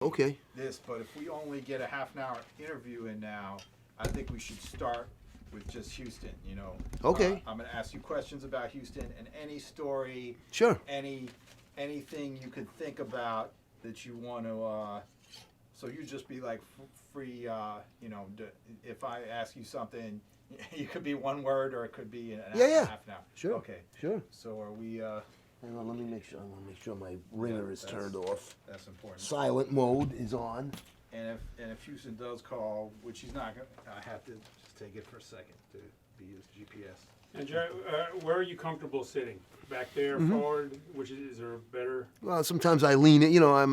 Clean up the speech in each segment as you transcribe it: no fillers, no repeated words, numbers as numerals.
Okay. this, but if we only get a half an hour interview in now, I think we should start with just Houston. Okay. I'm gonna ask you questions about Houston and any story, Sure. anything you could think about that you want to. So you just be like free. If I ask you something, you could be one word or it could be Yeah. half an hour. Sure. Okay. Sure. So are we? Hang on, let me make sure. I want to make sure my ringer is turned off. That's important. Silent mode is on. And if Houston does call, which he's not gonna, I have to just take it for a second to be his GPS. And Jerry, where are you comfortable sitting? Back there, forward? Which is there better? Well, sometimes I lean it. I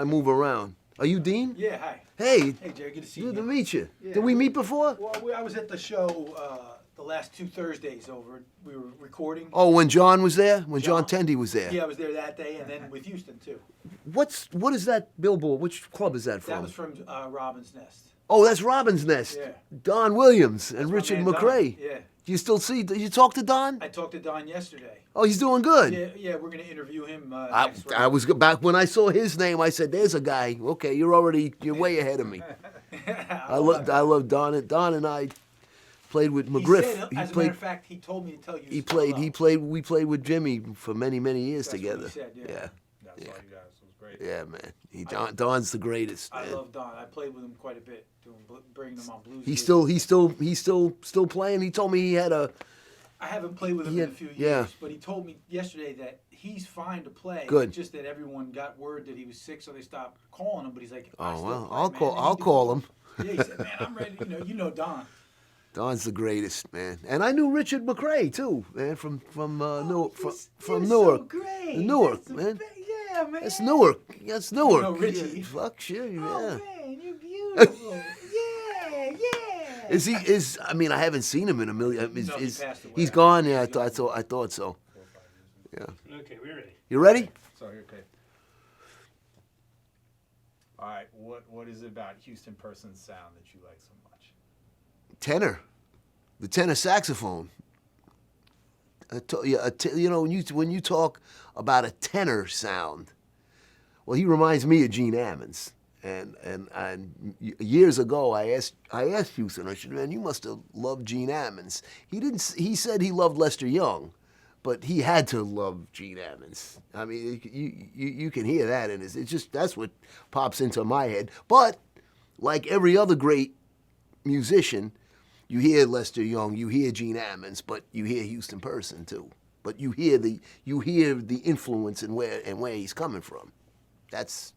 move around. Are you Dean? Yeah, hi. Hey. Hey, Jerry, good to see you. Good to again. meet you. Yeah. Did we meet before? Well, I was at the show the last 2 Thursdays over. We were recording. Oh, when John was there? When John John. Tendy was there? Yeah, I was there that day, and then with Houston, too. What is that billboard? Which club is that from? That was from Robin's Nest. Oh, that's Robin's Nest. Yeah. Don Williams and That's my Richard man, Don. McRae. Yeah. Do you still see? Did you talk to Don? I talked to Don yesterday. Oh, he's doing good. Yeah, we're going to interview him I next week. was back when I saw his name. I said, "There's a guy. Okay, you're way ahead of me." I love Don. Don and I played with McGriff. He said, as a matter of fact, he told me to tell you. We played with Jimmy for many years That's what together. he said, yeah. That's all you guys. It was great. Yeah, man. Don's the greatest. I Man. love Don. I played with him quite a bit, bringing him on blues. He's gigs. still playing. He told me he had a. I haven't played with him in a few years, yeah. but he told me yesterday that he's fine to play. Good. Just that everyone got word that he was sick, so they stopped calling him. But he's like, Oh still well, play, I'll man. call. And I'll he call him. Yeah, he said, man, I'm ready. You know Don. Don's the greatest, man. And I knew Richard McRae too, man, from Newark. From You're Newark. So great. Newark, That's the man. Yeah, man. That's Newark. That's Newark. know Richie. Yeah, fuck sure, yeah. Oh man, you're beautiful. yeah. I mean, I haven't seen him in a million. No, he passed away. He's gone. Yeah, I thought so. Yeah. Okay, we're ready. You ready? Sorry, okay. All right, what is it about Houston person's sound that you like so much? Tenor, the tenor saxophone. When you talk about a tenor sound, well, he reminds me of Gene Ammons. And years ago, I asked Houston. I said, "Man, you must have loved Gene Ammons." He didn't. He said he loved Lester Young, but he had to love Gene Ammons. I mean, you can hear that, and it's just that's what pops into my head. But like every other great musician, you hear Lester Young, you hear Gene Ammons, but you hear Houston Person too. But you hear the influence and where he's coming from. That's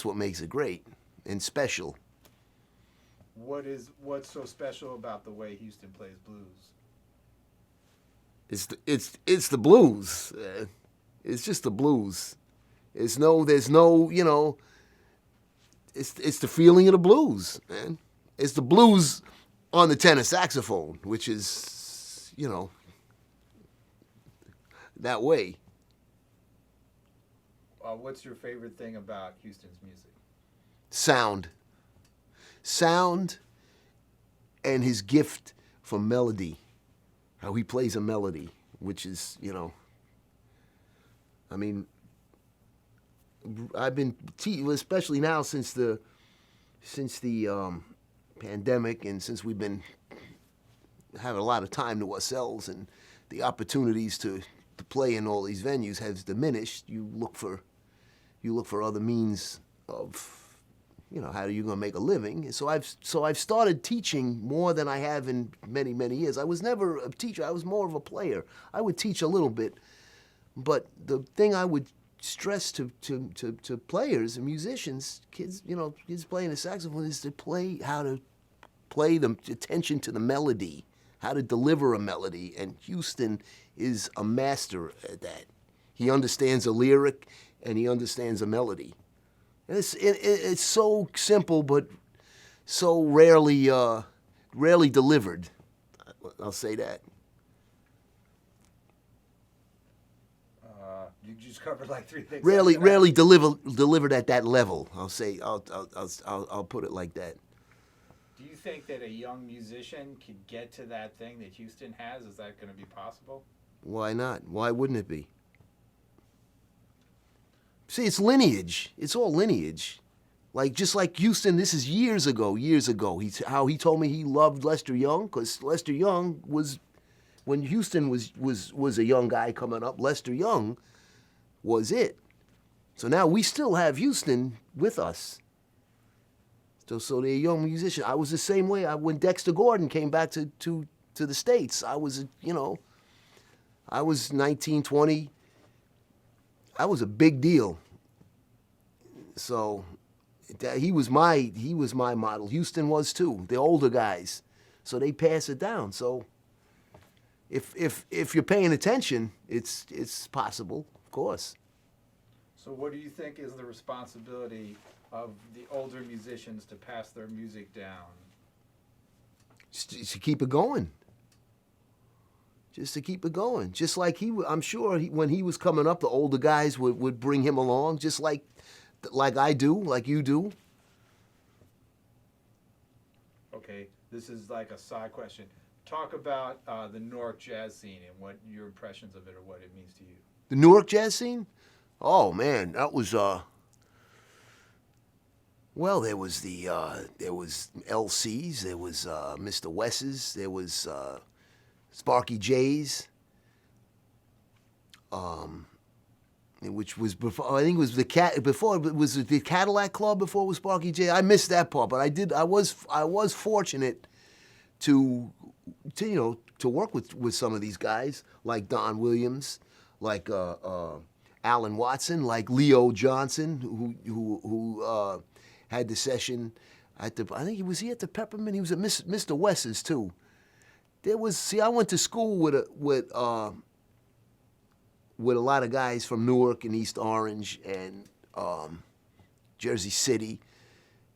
what makes it great and special. What's so special about the way Houston plays blues? It's the blues. It's just the blues. There's no it's the feeling of the blues, man. It's the blues on the tenor saxophone, which is, that way. What's your favorite thing about Houston's music? Sound, and his gift for melody, how he plays a melody, which is, I mean, I've been especially now since the pandemic, and since we've been having a lot of time to ourselves, and the opportunities to play in all these venues has diminished. You look for other means of, how are you going to make a living? And so I've started teaching more than I have in many years. I was never a teacher. I was more of a player. I would teach a little bit, but the thing I would stress to players and musicians, kids playing the saxophone, is how to play the attention to the melody, how to deliver a melody. And Houston is a master at that. He understands a lyric and he understands a melody. And it's so simple, but so rarely delivered. I'll say that. You just covered like 3 things. Rarely delivered at that level. I'll put it like that. Do you think that a young musician could get to that thing that Houston has? Is that going to be possible? Why not? Why wouldn't it be? See, it's lineage. It's all lineage. Like just like Houston, this is years ago. How he told me he loved Lester Young, because Lester Young was, when Houston was a young guy coming up, Lester Young was it. So now we still have Houston with us. So they're a young musician. I was the same way. When Dexter Gordon came back to the States, I was, I was 19, 20. I was a big deal. So he was my model. Houston was too. The older guys, so they pass it down. So if you're paying attention, it's possible, of course. So what do you think is the responsibility of the older musicians to pass their music down? Just to keep it going. Just to keep it going. Just like I'm sure when he was coming up, the older guys would bring him along, just like I do, like you do. Okay, this is like a side question. Talk about the Newark jazz scene and what your impressions of it or what it means to you. The Newark jazz scene? Oh man, that was well, there was LCs, there was Mr. Wes's, there was Sparky J's, which was before. I think it was before it was the Cadillac Club before it was Sparky J. I missed that part, but I was fortunate to work with some of these guys like Don Williams, like Alan Watson, like Leo Johnson, who had the session at the. I think he was at the Peppermint. He was at Mr. Wes's too. I went to school with a lot of guys from Newark and East Orange and Jersey City.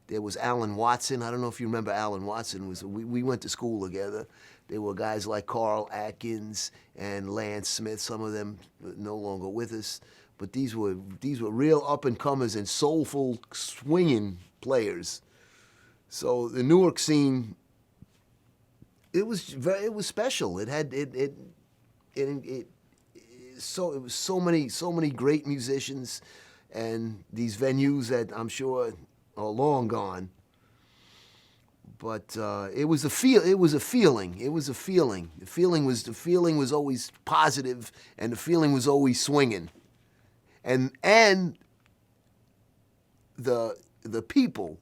There was Alan Watson. I don't know if you remember Alan Watson. We went to school together. There were guys like Carl Atkins and Lance Smith. Some of them no longer with us, but these were real up and comers and soulful swinging players. So the Newark scene. It was special. It was so many great musicians, and these venues that I'm sure are long gone. But it was a feeling. The feeling was always positive, and the feeling was always swinging, and the people,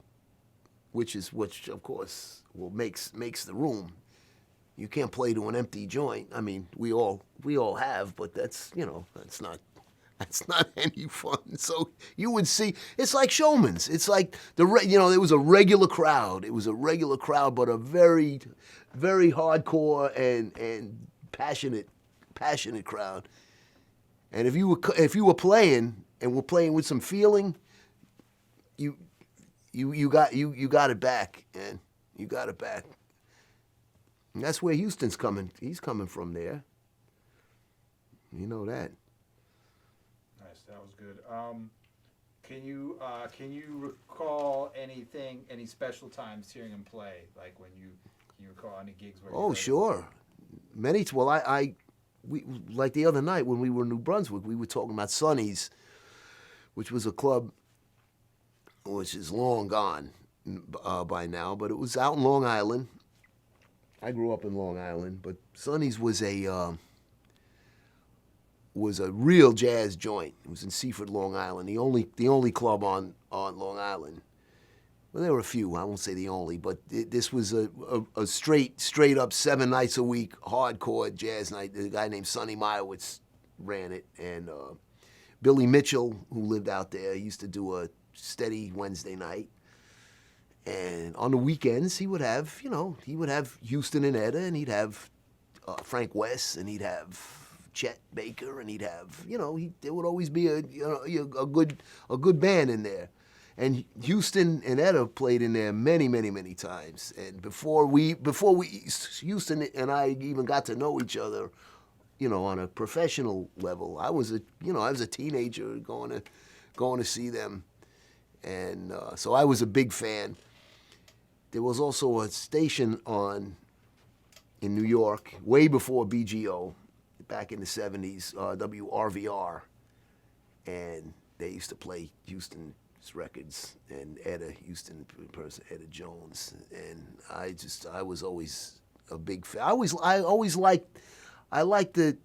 which of course makes the room. You can't play to an empty joint. I mean, we all have, but that's not any fun. So you would see, it's like Showman's. It's like there was a regular crowd. It was a regular crowd, but a very, very hardcore and passionate crowd. And if you were playing and were playing with some feeling, you got it back, man. You got it back. And that's where Houston's coming. He's coming from there. You know that. Nice, that was good. Can you recall any special times hearing him play? Like when you recall any gigs where? Oh, sure. Many. Well, we like the other night when we were in New Brunswick, we were talking about Sonny's, which was a club which is long gone by now, but it was out in Long Island. I grew up in Long Island, but Sonny's was a real jazz joint. It was in Seaford, Long Island, the only club on Long Island. Well, there were a few. I won't say the only, but this was a straight up 7 nights a week hardcore jazz night. The guy named Sonny Meyerowitz ran it, and Billy Mitchell, who lived out there, used to do a steady Wednesday night. And on the weekends, he would have Houston and Etta, and he'd have Frank West, and he'd have Chet Baker, and he'd have, there would always be a good band in there. And Houston and Etta played in there many, many, many times. And before Houston and I even got to know each other, on a professional level, I was a teenager going to see them, and so I was a big fan. There was also a station in New York, way before BGO, back in the 70s, WRVR. And they used to play Houston's records, and Etta Houston person, Etta Jones, and I was always a big fan. I liked the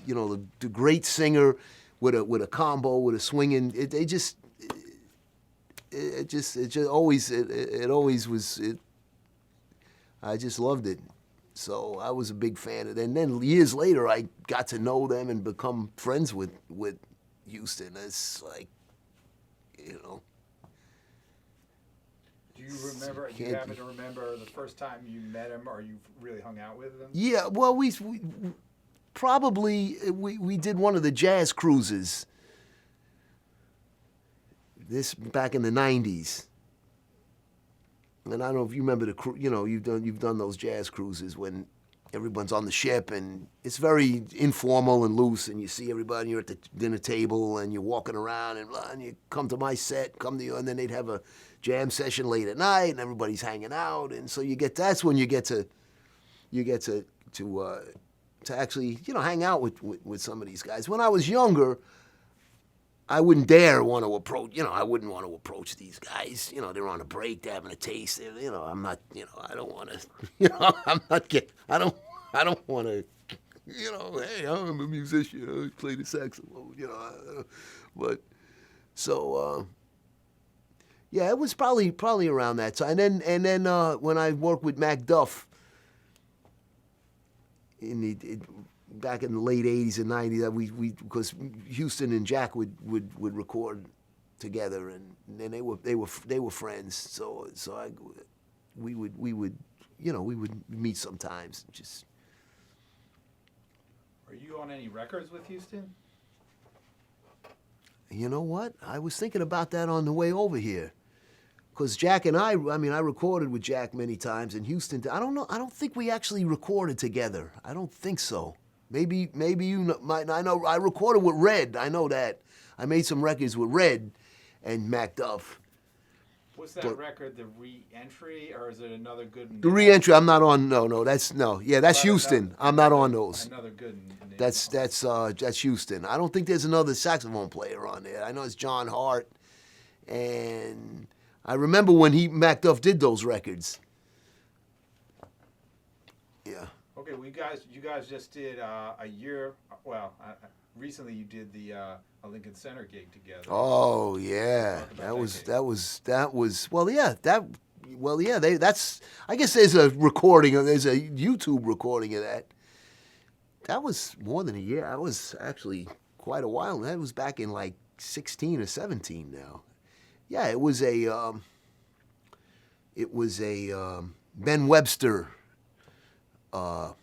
you know the great singer with a combo with a swinging. It just always was. I just loved it. So I was a big fan of it. And then years later, I got to know them and become friends with Houston. It's like, you know. Do you remember? Do you happen to remember the first time you met him, or you really hung out with him? Yeah, well, we probably we did one of the jazz cruises. This back in the '90s. And I don't know if you remember the cru. You know, you've done those jazz cruises when everyone's on the ship and it's very informal and loose, and you see everybody. You're at the dinner table and you're walking around and blah, and you come to my set, come to you, and then they'd have a jam session late at night and everybody's hanging out, and so that's when you get to actually hang out with some of these guys. When I was younger, I wouldn't dare want to approach, I wouldn't want to approach these guys. They're on a break, they're having a taste. I'm not, I don't want to, I'm not getting, I don't want to, hey, I'm a musician, I play the saxophone, but so, yeah, it was probably around that time. And then when I worked with Mac Duff back in the late '80s and '90s, that we because Houston and Jack would record together, and then they were friends. So we would meet sometimes. Just. Are you on any records with Houston? You know what? I was thinking about that on the way over here. Because Jack and I recorded with Jack many times in Houston. I don't know. I don't think we actually recorded together. I don't think so. Maybe you might. I know I recorded with Red. I know that. I made some records with Red and Mac Duff. Was that record the re-entry, or is it another good one? The re-entry, I'm not on. No. That's Houston. I'm not on those. Another good one. That's Houston. I don't think there's another saxophone player on there. I know it's John Hart, and I remember when Mac Duff did those records. Yeah. Okay, you guys just did a year. Well, recently you did the a Lincoln Center gig together. Oh yeah, that was. Well, yeah, that's. I guess there's a recording. There's a YouTube recording of that. That was more than a year. That was actually quite a while. That was back in like 16 or 17 now. Yeah, it was a Ben Webster. A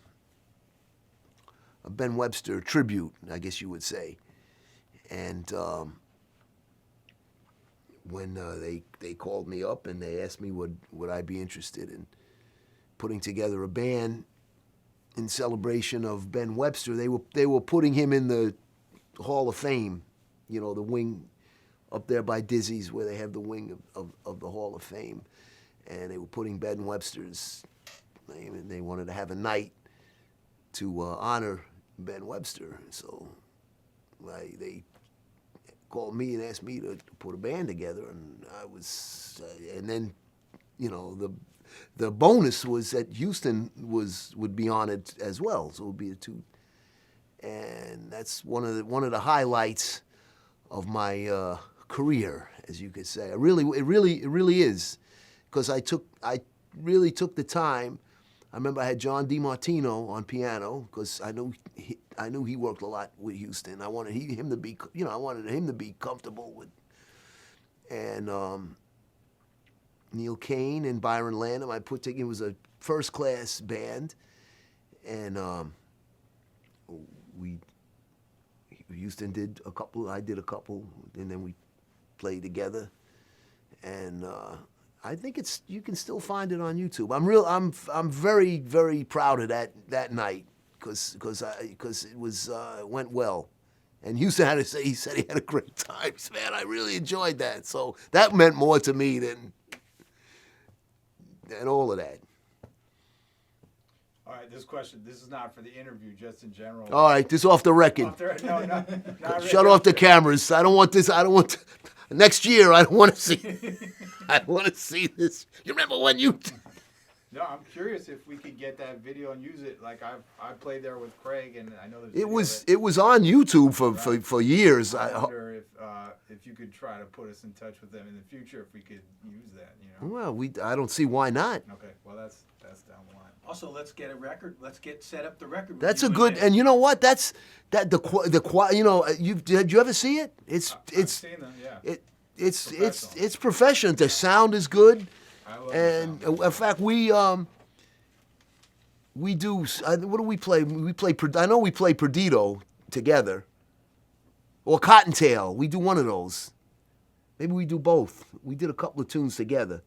Ben Webster tribute, I guess you would say. And when they called me up and they asked me would I be interested in putting together a band in celebration of Ben Webster, they were putting him in the Hall of Fame, the wing up there by Dizzy's where they have the wing of the Hall of Fame, and they were putting Ben Webster's name, and they wanted to have a night to honor Ben Webster. So they called me and asked me to put a band together, and I was, and then, the bonus was that Houston would be on it as well, so it would be a two, and that's one of the highlights of my career, as you could say. It really is, because I really took the time. I remember I had John DiMartino on piano because I knew he worked a lot with Houston. I wanted him to be comfortable with, and Neil Kane and Byron Lanham. It was a first class band, and Houston did a couple. I did a couple, and then we played together, and. I think you can still find it on YouTube. I'm very, very proud of that night because it was went well, and Houston had to say he said he had a great time. He said, man, I really enjoyed that. So that meant more to me than all of that. All right, this question, this is not for the interview, just in general. All right, this off the record. No, not Shut off the cameras. I don't want this. I don't want. Next year, I don't want to see. I don't want to see this. You remember when you? No, I'm curious if we could get that video and use it. Like I played there with Craig, and I know there's. It was on YouTube for years. I wonder if you could try to put us in touch with them in the future, if we could use that. You know. Well, I don't see why not. Okay, well that's down the line. Also, let's get a record. Let's get set up the record. That's a review good. again. And you know what? That's that the you know. Did you ever see it? I've seen them, yeah. It's professional. The sound is good. I love And the sound. in fact, we do. What do we play? We play. I know we play Perdido together, or Cottontail. We do one of those. Maybe we do both. We did a couple of tunes together.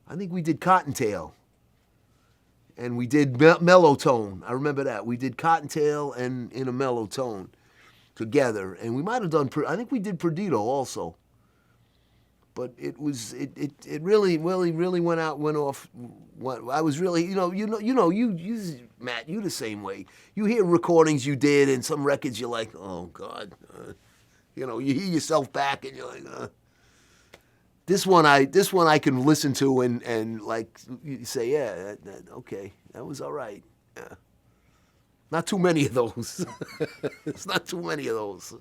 I think we did Cottontail, and we did Mellow Tone. I remember that we did Cottontail and In a Mellow Tone together, and we might have done. I think we did Perdido also. But it really went off. I was really, you Matt, you the same way. You hear recordings you did and some records you're like, oh God, you hear yourself back and you're like, This one I can listen to and like you say, yeah, okay, that was all right. Yeah. Not too many of those. It's not too many of those.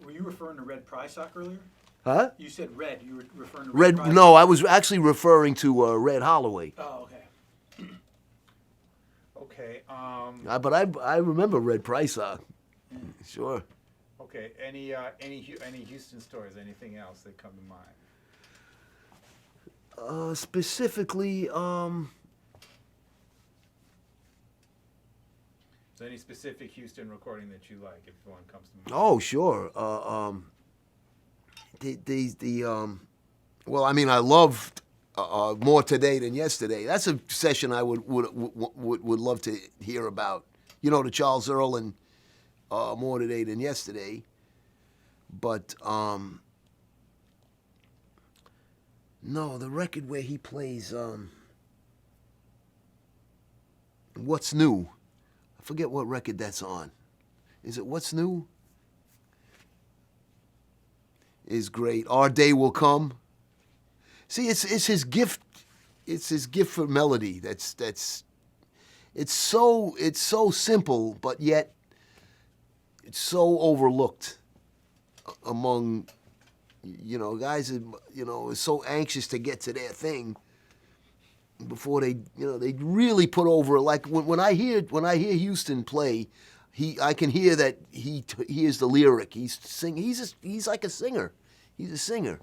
Were you referring to Red Prysock earlier? Huh? You said Red. You were referring to Red? Prysock? No, I was actually referring to Red Holloway. Oh, okay. Okay. But I remember Red Prysock. Sure. Okay. Any Houston stories? Anything else that come to mind? Specifically, Is there any specific Houston recording that you like? If one comes to mind. oh sure. Well, I mean, I loved More Today Than Yesterday. That's a session I would love to hear about. The Charles Earl and More Today Than Yesterday. But no, the record where he plays What's New. I forget what record that's on. Is it What's New? Is great. Our Day Will Come. See, it's his gift. It's his gift for melody. It's so simple, but yet it's so overlooked among guys that are so anxious to get to their thing before they really put over. Like when I hear Houston play. I can hear that he hears the lyric. He's like a singer. He's a singer.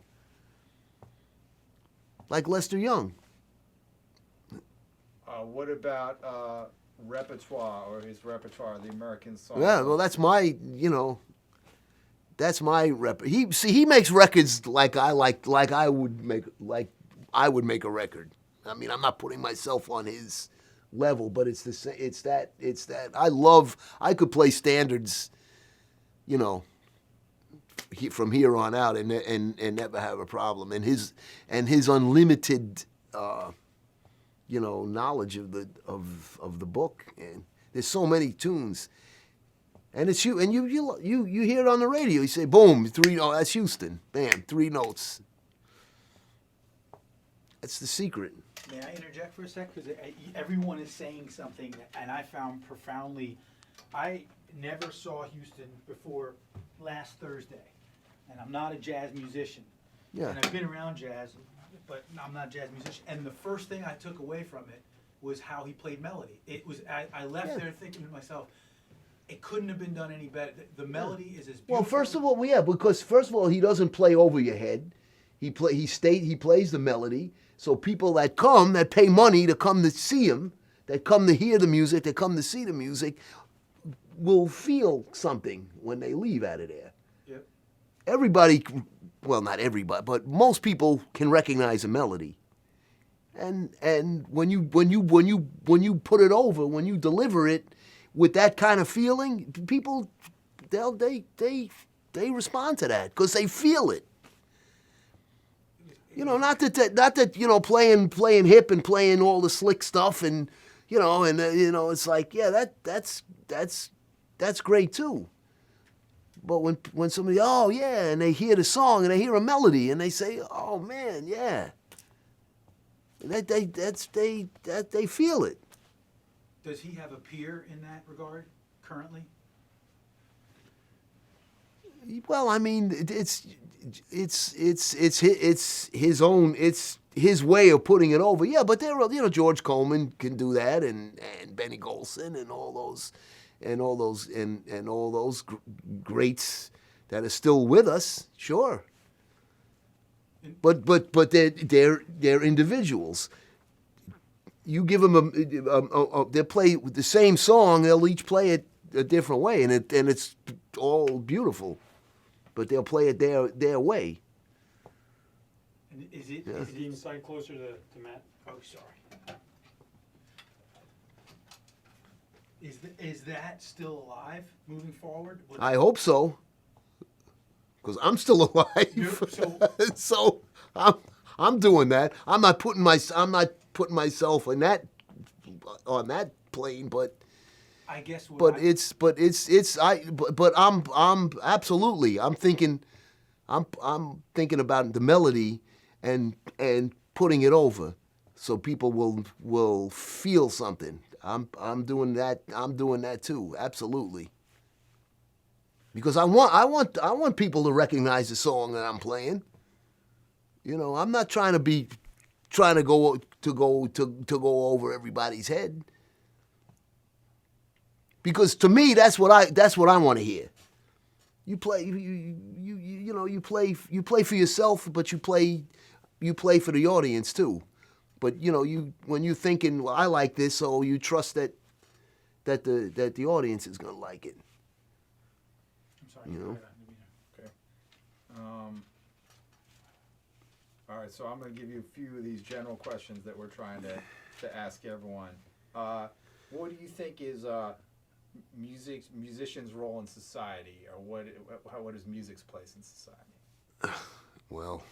Like Lester Young. What about repertoire or his repertoire, the American song? Yeah, well, that's my rep. He makes records like I would make a record. I mean, I'm not putting myself on his level, but it's that I could play standards, from here on out and never have a problem. And his unlimited knowledge of the book, and there's so many tunes. And it's you hear it on the radio. You say, boom, that's Houston. Bam, 3 notes. That's the secret. May I interject for a sec? Because everyone is saying something, and I found profoundly. I never saw Houston before last Thursday, and I'm not a jazz musician. Yeah. And I've been around jazz, but I'm not a jazz musician. And the first thing I took away from it was how he played melody. It was I left there thinking to myself, it couldn't have been done any better. The melody is as beautiful. Well, first of all, because first of all, he doesn't play over your head. He plays the melody. So people that pay money to come to see him, that come to hear the music, that come to see the music, will feel something when they leave out of there. Yep. Everybody, well, not everybody, but most people can recognize a melody. And when you put it over, when you deliver it with that kind of feeling, people they respond to that because they feel it. Not that playing hip and playing all the slick stuff and you know, and you know, it's like, yeah, that's great too. But when somebody, oh yeah, and they hear the song and they hear a melody and they say, oh man, yeah, they feel it. Does he have a peer in that regard currently? Well, I mean, it's his own, it's his way of putting it over. Yeah, but there are, you know, George Coleman can do that, and Benny Golson, and all those greats that are still with us. Sure. But they're individuals. You give them they'll play the same song. They'll each play it a different way, and it's all beautiful. But they'll play it their way. And is it? Yeah. Is Can it you slide closer to Matt? oh, sorry. Is that still alive moving forward? I hope so, because I'm still alive. So I'm doing that. I'm not putting myself on that plane, but. I guess. I'm absolutely. I'm thinking about the melody and putting it over, so people will feel something. I'm doing that. I'm doing that too. Absolutely. Because I want people to recognize the song that I'm playing. You know, I'm not trying to go over everybody's head. Because to me, that's what I want to hear. You play, you play for yourself, but you play for the audience too. But you know, when you're thinking, well, I like this, so you trust that the audience is gonna like it. I'm sorry. You know? Okay. All right, so I'm going to give you a few of these general questions that we're trying to ask everyone. What do you think is musicians' role in society, or what is music's place in society? Well,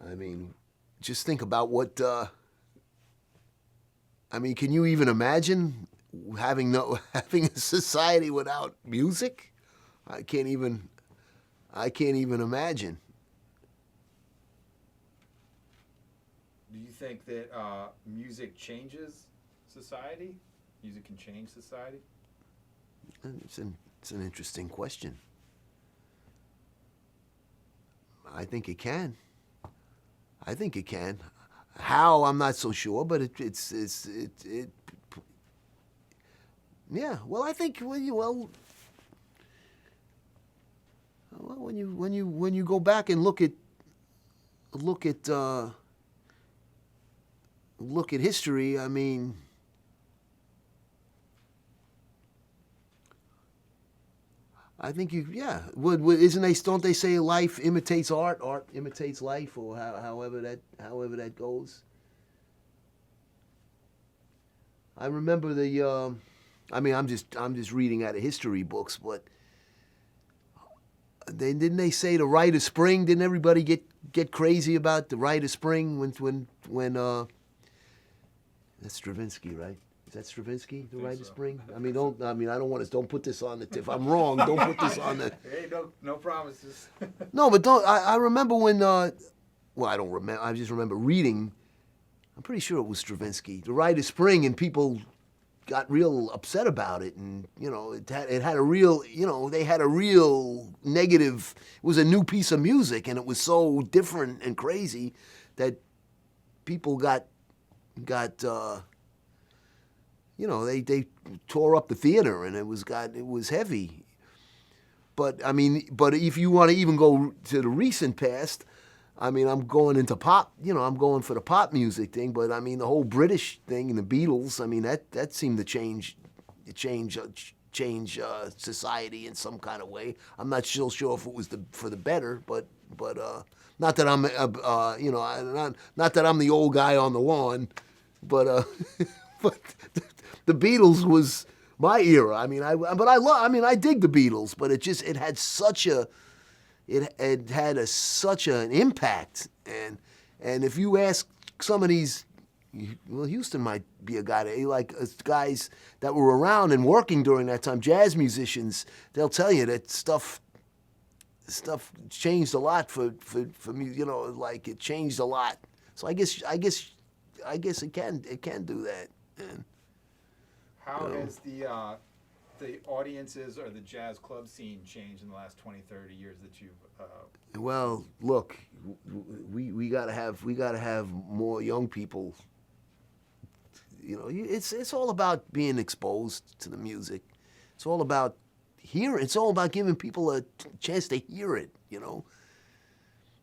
I mean, just think about what. I mean, can you even imagine having a society without music? I can't even imagine. Do you think that music changes society? Music can change society? It's an interesting question. I think it can. How, I'm not so sure, but it yeah. Well, I think when you go back and look at history, I mean, I think don't they say life imitates art imitates life, or however that goes. I remember I'm just reading out of history books, but didn't they say the Rite of Spring? Didn't everybody get crazy about the Rite of Spring when that's Stravinsky, right? Is that Stravinsky, the Rite of Spring? I don't put this on the. If I'm wrong, don't put this on the. Hey, no promises. No, but I remember when. Well, I don't remember. I just remember reading. I'm pretty sure it was Stravinsky, the Rite of Spring, and people got real upset about it, and you know, it had a real, you know, they had a real negative. It was a new piece of music, and it was so different and crazy that people got. You know, they tore up the theater, and it was heavy. But I mean, if you want to even go to the recent past, I mean, I'm going into pop. You know, I'm going for the pop music thing. But I mean, the whole British thing and the Beatles. I mean, that seemed to change society in some kind of way. I'm not still sure if it was for the better, but not that I'm you know, not that I'm the old guy on the lawn, but but. The Beatles was my era. I mean, I dig the Beatles, but it had such an impact. And if you ask some of these Well, Houston might be a guy that like guys that were around and working during that time. Jazz musicians, they'll tell you that stuff changed a lot for me. You know, like it changed a lot. So I guess it can do that. And, How has the audiences or the jazz club scene changed in the last 20, 30 years that you've well, look, we gotta have more young people. You know, it's all about being exposed to the music. It's all about hearing. It's all about giving people a chance to hear it. You know,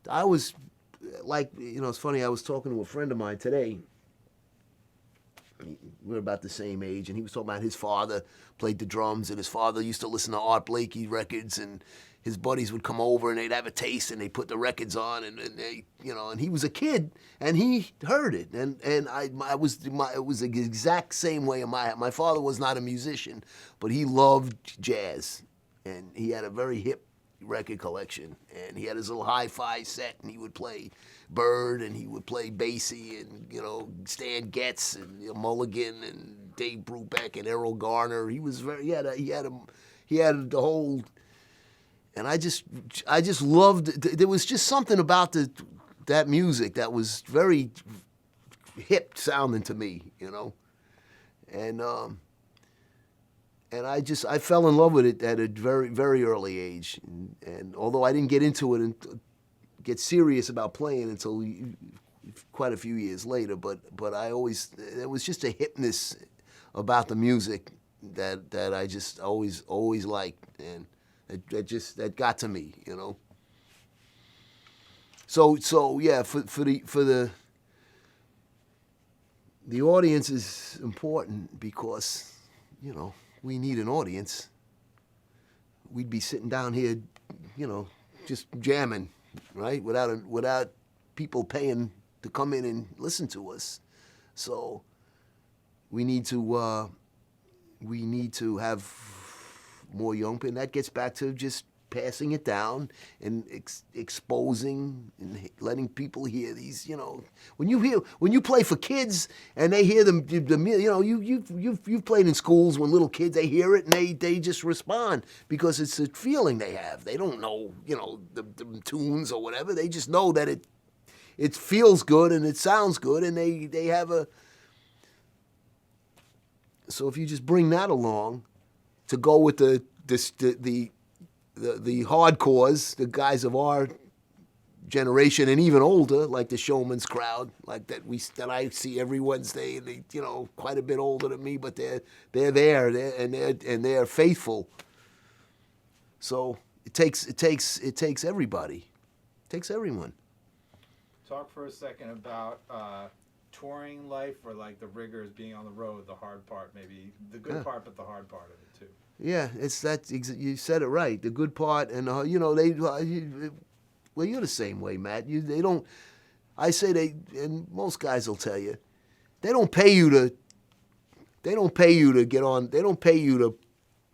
I was like, you know, it's funny. I was talking to a friend of mine today. We're about the same age, and he was talking about his father played the drums, and his father used to listen to Art Blakey records, and his buddies would come over and they'd have a taste and they'd put the records on, and they, you know, and he was a kid and he heard it, and it was the exact same way in my father was not a musician, but he loved jazz, and he had a very hip record collection, and he had his little hi-fi set, and he would play Bird, and he would play Basie, and you know Stan Getz, and you know, Mulligan, and Dave Brubeck, and Errol Garner. He was very he had the whole, and I just loved. There was just something about that music that was very hip sounding to me, you know, and I fell in love with it at a very, very early age. And although I didn't get into it and get serious about playing until quite a few years later, but there was just a hipness about the music that I just always liked, and that got to me, you know. So yeah, for the audience is important because, you know, we need an audience. We'd be sitting down here, you know, just jamming, right? Without people paying to come in and listen to us. So we need to have more young people. And that gets back to just passing it down and exposing and letting people hear these. You know, when you play for kids and they hear them, you know, you've played in schools when little kids, they hear it and they just respond because it's a feeling they have. They don't know, you know, the tunes or whatever. They just know that it feels good and it sounds good, and they have a. So if you just bring that along to go with the hardcores, the guys of our generation and even older, like the Showman's crowd, like that I see every Wednesday, and they, you know, quite a bit older than me, but they're there, and they're faithful. So it takes everybody, it takes everyone. talk for a second about touring life, or like the rigors being on the road, the hard part, maybe the good part, but the hard part of it too. Yeah, it's that. You said it right. The good part, and you know, well, you're the same way, Matt. They don't. I say and most guys will tell you, they don't pay you to. They don't pay you to get on. They don't pay you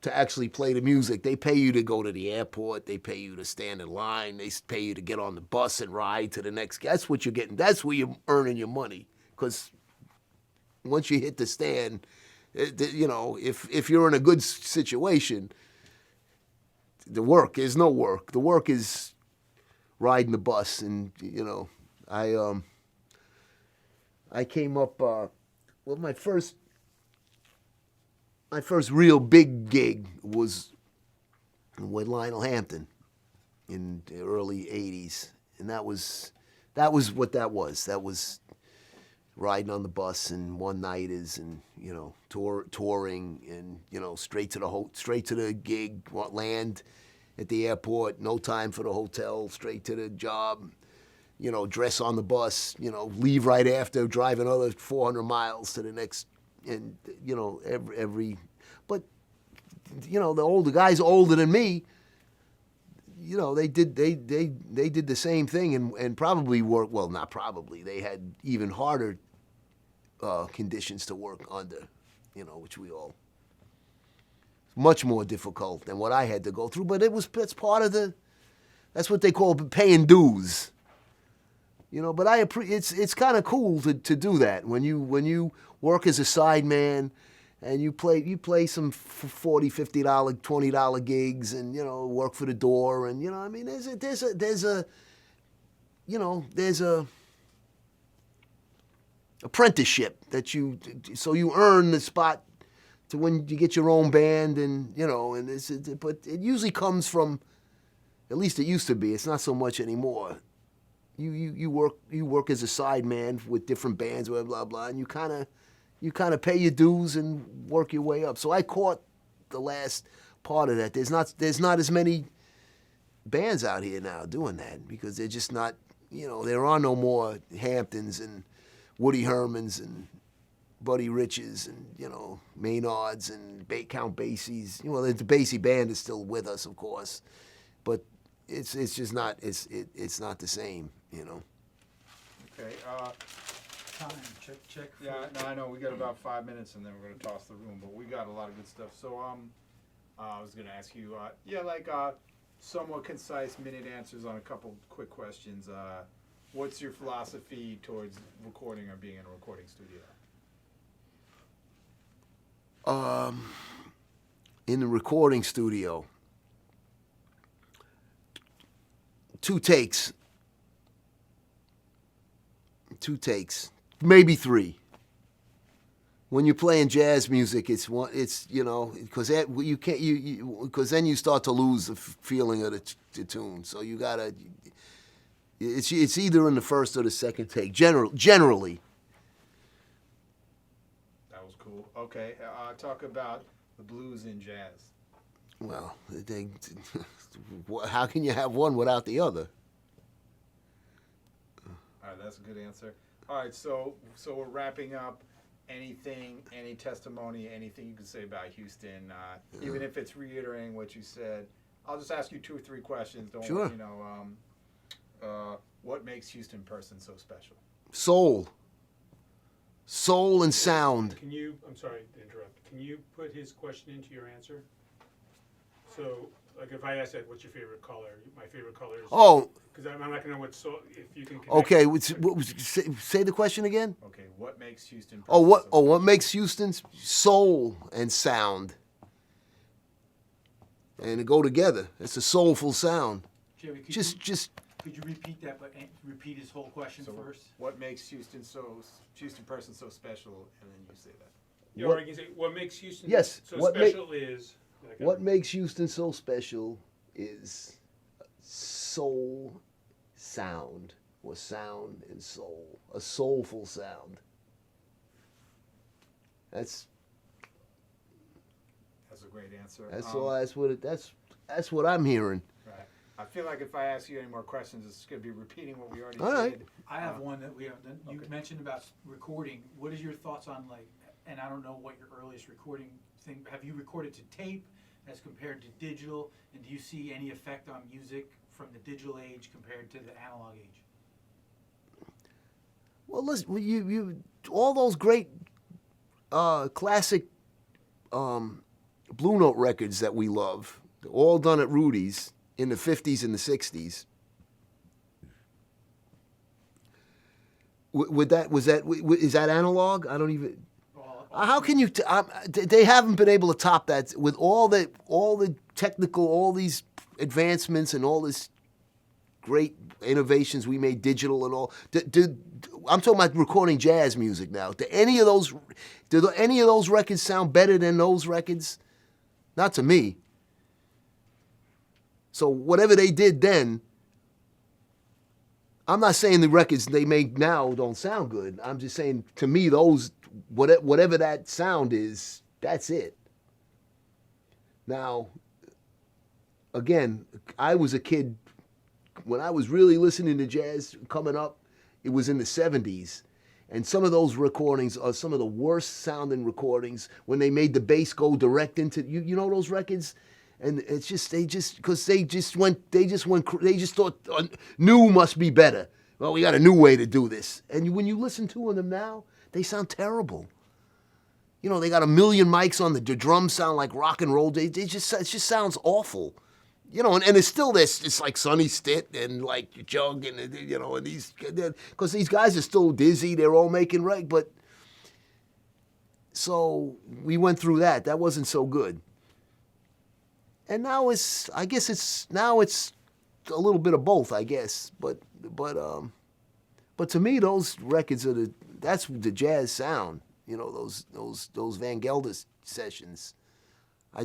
to actually play the music. They pay you to go to the airport. They pay you to stand in line. They pay you to get on the bus and ride to the next. That's what you're getting. That's where you're earning your money. Because once you hit the stand, you know, if you're in a good situation, the work is no work. The work is riding the bus. And you know, I came up. Well, my first real big gig was with Lionel Hampton in the early '80s, and that was what that was. That was riding on the bus and one-nighters, and you know, touring, and you know, straight to the gig, land at the airport, no time for the hotel, straight to the job. You know, dress on the bus. You know, leave right after, drive another 400 miles to the next. And you know, but you know, the guys older than me, you know, they did the same thing, and probably worked, well, not probably, they had even harder conditions to work under, you know, which we all, much more difficult than what I had to go through. But that's part of that's what they call paying dues. You know, but it's kind of cool to do that when you work as a sideman and you play some $40, $50, $20 gigs and, you know, work for the door and, you know, I mean, there's a apprenticeship that so you earn the spot to when you get your own band and, you know, and but it usually comes from, at least it used to be, it's not so much anymore. You work as a sideman with different bands, blah blah blah, and you kind of pay your dues and work your way up. So I caught the last part of that. There's not as many bands out here now doing that because they're just not. You know, there are no more Hamptons and Woody Hermans and Buddy Riches and, you know, Maynards and Count Basie's. Well, the Basie band is still with us, of course, but it's just not it's not the same, you know. Okay. Time, check. Yeah, no, I know we got about 5 minutes and then we're gonna toss the room, but we got a lot of good stuff. So I was gonna ask you, somewhat concise minute answers on a couple quick questions. What's your philosophy towards recording or being in a recording studio? In the recording studio, 2 takes, maybe 3. When you're playing jazz music, it's you know, because you can't because then you start to lose the feeling of the tune. So you gotta. It's either in the first or the second take. Generally. That was cool. Okay, talk about the blues in jazz. Well, how can you have one without the other? All right, that's a good answer. All right, so we're wrapping up. Any testimony, anything you can say about Houston, even if it's reiterating what you said. I'll just ask you 2 or 3 questions. Don't Sure. You know, what makes Houston person so special? Soul and sound. Can you, I'm sorry to interrupt, can you put his question into your answer? So, like if I ask that, what's your favorite color? My favorite color is... Oh. Because I'm not going to know what soul, if you can connect. Okay, say the question again. Okay, what makes Houston person What makes Houston's soul and sound? And to go together. It's a soulful sound. Jerry, could you repeat that, but repeat his whole question first? What makes Houston person so special, and then you say that. Yeah, or I can say, what makes Houston Yes, so what special is... What makes Houston so special is soul sound, or sound and soul, a soulful sound. That's a great answer. That's what I'm hearing. Right. I feel like if I ask you any more questions, it's going to be repeating what we already All right. said. I have one that we have. You Okay. mentioned about recording. What is your thoughts on and I don't know what your earliest recording thing, have you recorded to tape as compared to digital? And do you see any effect on music from the digital age compared to the analog age? Well, listen, you all those great classic Blue Note records that we love, all done at Rudy's in the 50s and the 60s. Is that analog? I don't even. How can you? They haven't been able to top that with all the technical, all these advancements and all this great innovations we made digital and all. I'm talking about recording jazz music now. Do any of those records sound better than those records? Not to me. So whatever they did then, I'm not saying the records they make now don't sound good. I'm just saying, to me, those, whatever that sound is, that's it. Now, again, I was a kid, when I was really listening to jazz coming up, it was in the 70s. And some of those recordings are some of the worst sounding recordings when they made the bass go direct into, you know those records? And it's just, they just thought new must be better. Well, we got a new way to do this. And when you listen to them now, they sound terrible. You know, they got a million mics on the drums sound like rock and roll. It just sounds awful. you know, and it's still this. It's like Sonny Stitt and like Jug and you know, and these because these guys are still dizzy. They're all making reg, but so we went through that. That wasn't so good. And now I guess it's a little bit of both, I guess. But to me, those records are that's the jazz sound. You know, those Van Gelder sessions. I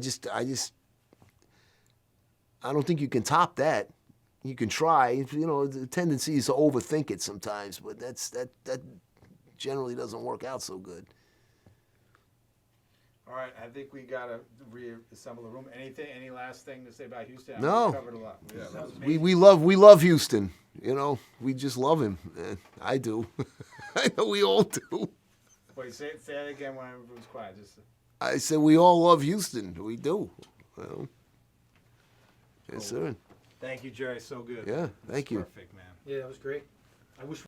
don't think you can top that. You can try. You know, the tendency is to overthink it sometimes, but that generally doesn't work out so good. All right, I think we gotta reassemble the room. Any last thing to say about Houston? No. We covered a lot. Yeah, that was We love Houston. You know, we just love him. I do. I know we all do. Wait, say that again when everyone's quiet. Just. I said we all love Houston. We do. Well, yes, sir. Thank you, Jerry. So good. Yeah, thank you. Perfect, man. Yeah, that was great. I wish